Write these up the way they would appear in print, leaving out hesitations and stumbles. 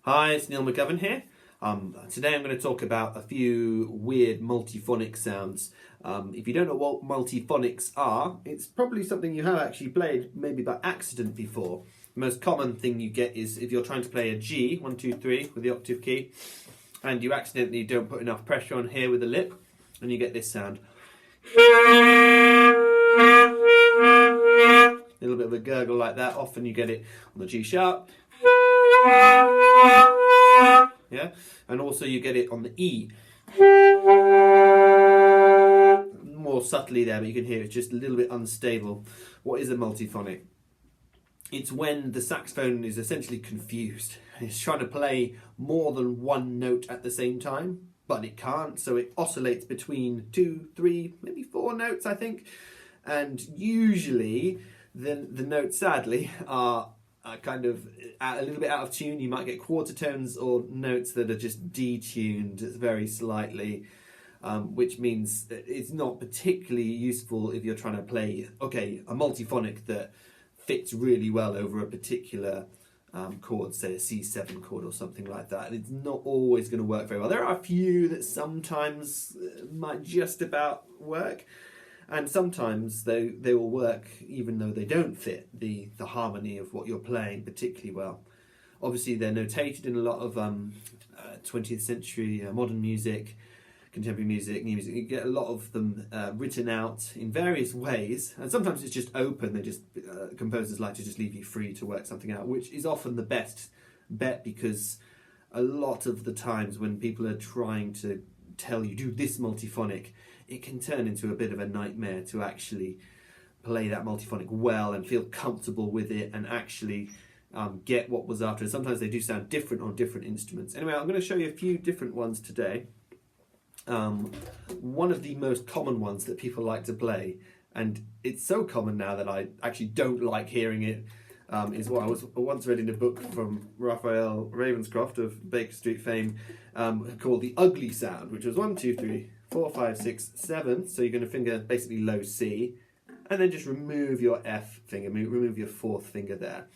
Hi, it's Neil McGovern here. Today I'm going to talk about a few weird multiphonic sounds. If you don't know what multiphonics are, it's probably something you have actually played maybe by accident before. The most common thing you get is if you're trying to play a G, 1, 2, 3 with the octave key, and you accidentally don't put enough pressure on here with the lip, and you get this sound. A little bit of a gurgle like that. Often you get it on the G sharp. Yeah, and also you get it on the E. More subtly there, but you can hear it's just a little bit unstable. What is a multiphonic? It's when the saxophone is essentially confused. It's trying to play more than one note at the same time, but it can't, so it oscillates between 2, 3, maybe 4 notes, I think. And usually the notes, sadly, are kind of a little bit out of tune. You might get quarter tones or notes that are just detuned very slightly, which means that it's not particularly useful if you're trying to play, a multiphonic that fits really well over a particular chord, say a C7 chord or something like that. It's not always going to work very well. There are a few that sometimes might just about work, and sometimes they will work even though they don't fit the harmony of what you're playing particularly well. Obviously they're notated in a lot of 20th century modern music, contemporary music, new music. You get a lot of them written out in various ways, and sometimes it's just open. They just composers like to just leave you free to work something out, which is often the best bet, because a lot of the times when people are trying to tell you do this multiphonic, it can turn into a bit of a nightmare to actually play that multiphonic well and feel comfortable with it and actually get what was after. And sometimes they do sound different on different instruments. Anyway, I'm going to show you a few different ones today. One of the most common ones that people like to play, and it's so common now that I actually don't like hearing it, is what I was once read in a book from Raphael Ravenscroft of Baker Street fame, called The Ugly Sound, which was 1, 2, 3, 4, 5, 6, 7. So you're going to finger basically low C, and then just remove your F finger, remove your 4th finger there,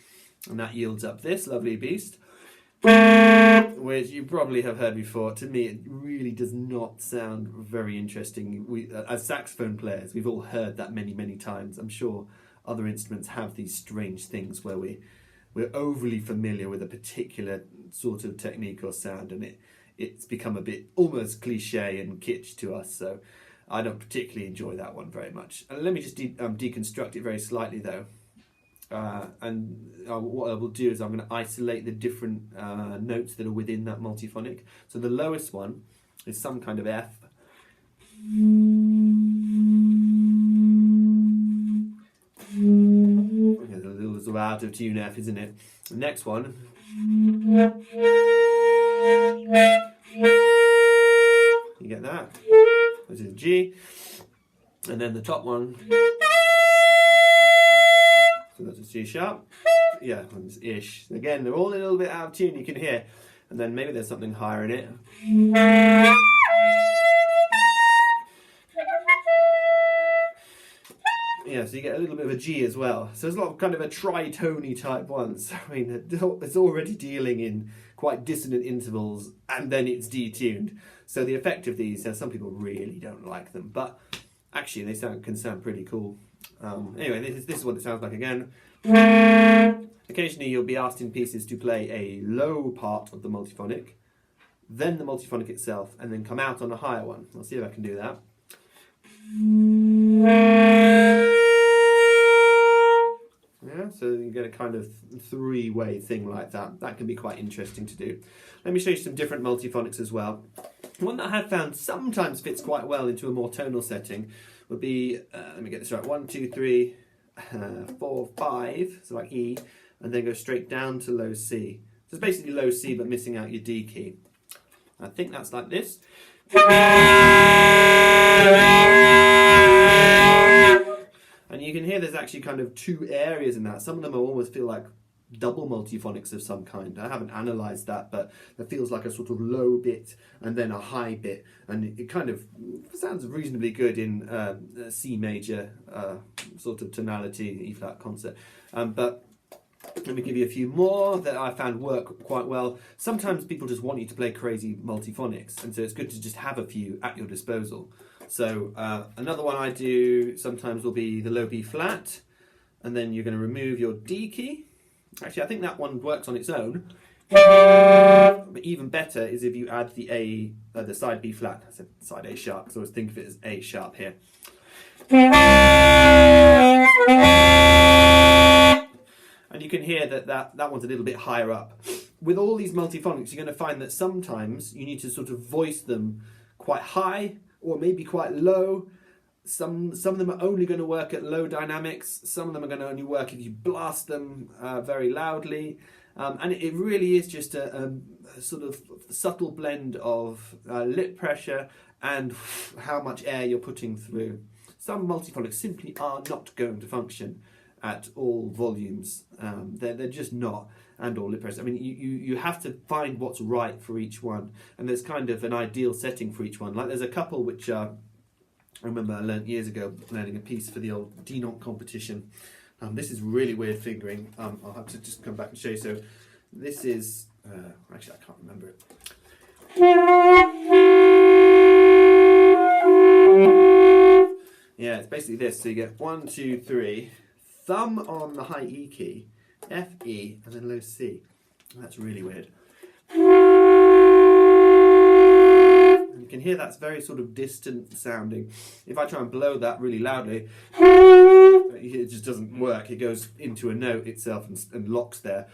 and that yields up this lovely beast, which you probably have heard before. To me, it really does not sound very interesting. We, as saxophone players, we've all heard that many, many times. I'm sure other instruments have these strange things where we're overly familiar with a particular sort of technique or sound, and it's become a bit almost cliche and kitsch to us. So I don't particularly enjoy that one very much. Let me just deconstruct it very slightly though. What I will do is I'm going to isolate the different notes that are within that multiphonic. So the lowest one is some kind of F. There's a little sort of out of tune F, isn't it? The next one. You get that? This is G. And then the top one. So that's a C sharp. Yeah, it's ish. Again, they're all a little bit out of tune, you can hear. And then maybe there's something higher in it. Yeah, so you get a little bit of a G as well. So there's a lot of kind of a tritone type ones. I mean, it's already dealing in quite dissonant intervals, and then it's detuned. So the effect of these, some people really don't like them, but actually they can sound pretty cool. Anyway, this is what it sounds like again. Occasionally you'll be asked in pieces to play a low part of the multiphonic, then the multiphonic itself, and then come out on a higher one. I'll see if I can do that. Yeah, so you get a kind of 3-way thing like that. That can be quite interesting to do. Let me show you some different multiphonics as well. One that I have found sometimes fits quite well into a more tonal setting would be, let me get this right, 1, 2, 3, 4, 5, so like E, and then go straight down to low C. So it's basically low C but missing out your D key. I think that's like this. And you can hear there's actually kind of 2 areas in that. Some of them almost feel like double multiphonics of some kind. I haven't analysed that, but it feels like a sort of low bit and then a high bit, and it kind of sounds reasonably good in C major sort of tonality, E flat concert. But Let me give you a few more that I found work quite well. Sometimes people just want you to play crazy multiphonics, and so it's good to just have a few at your disposal. So another one I do sometimes will be the low B flat, and then you're going to remove your D key. Actually, I think that one works on its own. But even better is if you add the A, the side B flat. I said side A sharp, so I always think of it as A sharp here. And you can hear that one's a little bit higher up. With all these multiphonics, you're going to find that sometimes you need to sort of voice them quite high or maybe quite low. Some of them are only going to work at low dynamics. Some of them are going to only work if you blast them very loudly. And it really is just a sort of subtle blend of lip pressure and how much air you're putting through. Some multiphonics simply are not going to function at all volumes. They're just not, and all lip pressure. I mean, you have to find what's right for each one, and there's kind of an ideal setting for each one. Like there's a couple which I remember I learned years ago, learning a piece for the old Deconstructing competition. This is really weird fingering. I'll have to just come back and show you. So this is, actually I can't remember it. Yeah, it's basically this. So you get 1, 2, 3, thumb on the high E key, F, E, and then low C. That's really weird. And you can hear that's very sort of distant sounding. If I try and blow that really loudly, it just doesn't work. It goes into a note itself and locks there.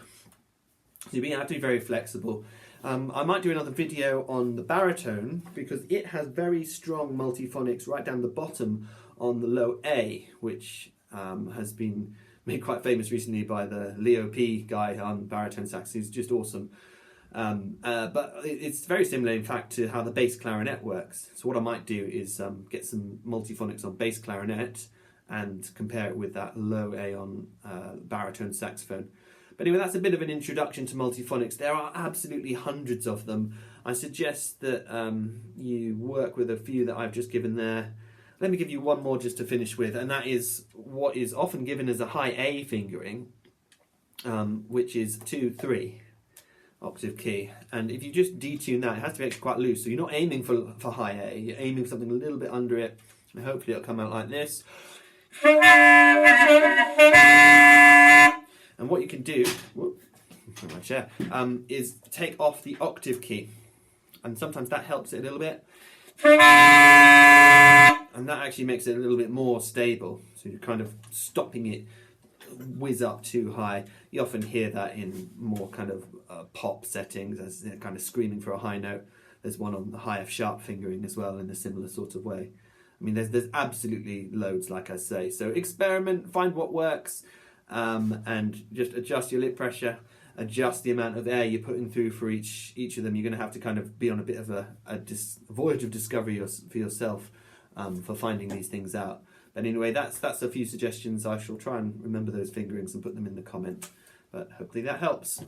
So you have to be very flexible. I might do another video on the baritone because it has very strong multiphonics right down the bottom on the low A, which has been made quite famous recently by the Leo P guy on baritone sax. He's just awesome. But it's very similar, in fact, to how the bass clarinet works. So what I might do is get some multiphonics on bass clarinet and compare it with that low A on baritone saxophone. But anyway, that's a bit of an introduction to multiphonics. There are absolutely hundreds of them. I suggest that you work with a few that I've just given there. Let me give you one more just to finish with, and that is what is often given as a high A fingering, which is 2, 3 octave key. And if you just detune that, it has to be actually quite loose. So you're not aiming for high A, you're aiming for something a little bit under it, and hopefully it'll come out like this. And what you can do, my chair, is take off the octave key, and sometimes that helps it a little bit. And that actually makes it a little bit more stable. So you're kind of stopping it whiz up too high. You often hear that in more kind of pop settings, as kind of screaming for a high note. There's one on the high F sharp fingering as well in a similar sort of way. I mean, there's absolutely loads, like I say. So experiment, find what works, and just adjust your lip pressure. Adjust the amount of air you're putting through for each of them. You're going to have to kind of be on a bit of a voyage of discovery for yourself for finding these things out. But anyway, that's a few suggestions. I shall try and remember those fingerings and put them in the comment. But hopefully that helps.